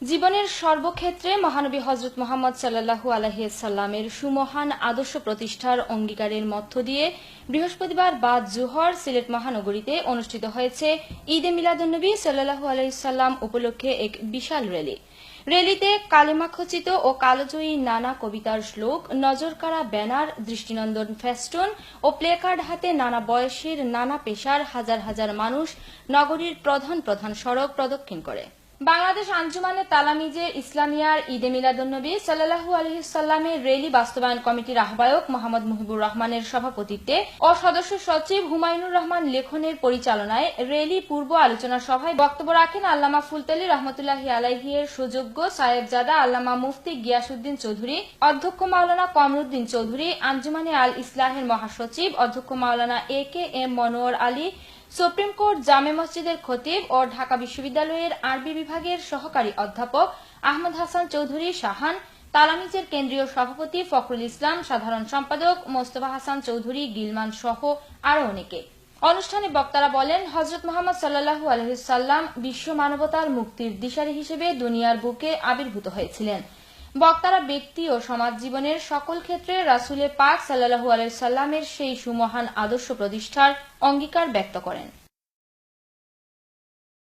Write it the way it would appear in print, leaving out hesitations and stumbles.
জীবনের সর্বক্ষেত্রে মহানবী হযরত মুহাম্মদ সাল্লাল্লাহু আলাইহি সাল্লামের সুমহান আদর্শ প্রতিষ্ঠার অঙ্গীকারের মধ্য দিয়ে বৃহস্পতিবার বাদ জোহর সিলেট মহানগরীতে অনুষ্ঠিত হয়েছে ঈদে মিলাদুন্নবী সাল্লাল্লাহু আলাইহি সাল্লাম উপলক্ষে এক বিশাল র্যালি। র্যালিতে কালেমাখচিত ও কালোজয়ী নানা কবিতার শ্লোক, নজরকাড়া ব্যানার, দৃষ্টিনন্দন ফেস্টুন ও প্লেকার্ড হাতে নানা বয়সের নানা পেশার হাজার হাজার মানুষ নগরীর প্রধান প্রধান সড়ক প্রদক্ষিণ করে। বাংলাদেশ আঞ্জুমানে তালামিজে ইসলামিয়ার ঈদে মিলাদুন্নবী সাল্লাল্লাহু আলাইহি সাল্লামের র্যালি বাস্তবায়ন কমিটির আহ্বায়ক মোহাম্মদ মুহিবুর রহমানের সভাপতিত্বে ও সদস্য সচিব হুমায়ুনুর রহমান লেখনের পরিচালনায় র্যালি পূর্ব আলোচনা সভায় বক্তব্য রাখেন আল্লামা ফুলতলী রহমতুল্লাহি আলাইহি এর সুযোগ্য সাহেবজাদা আল্লামা মুফতি গিয়াসউদ্দিন চৌধুরী, অধ্যক্ষ মাওলানা কমরুদ্দিন চৌধুরী, আঞ্জুমানে আল ইসলাহের মহাসচিব অধ্যক্ষ মাওলানা AK Monowar Ali, supreme court জামে মসজিদের খতিব ও ঢাকা বিশ্ববিদ্যালয়ের আরবি বিভাগের সহকারী অধ্যাপক আহমদ হাসান চৌধুরী শাহান, তালামিজের কেন্দ্রীয় সভাপতি ফখরুল ইসলাম, সাধারণ সম্পাদক মোস্তফা হাসান চৌধুরী গিলমান সহ আরো অনেকে। অনুষ্ঠানে বক্তারা বলেন, হযরত মুহাম্মদ সাল্লাল্লাহু আলাইহি সাল্লাম বিশ্ব মানবতার মুক্তির দিশারি হিসেবে দুনিয়ার বুকে আবির্ভূত হয়েছিলেন। বক্তারা ব্যক্তি ও সমাজ জীবনের সকল ক্ষেত্রে রাসূলে পাক সাল্লাল্লাহু আলাইহি সাল্লামের সেই সুমহান আদর্শ প্রতিষ্ঠার অঙ্গীকার ব্যক্ত করেন।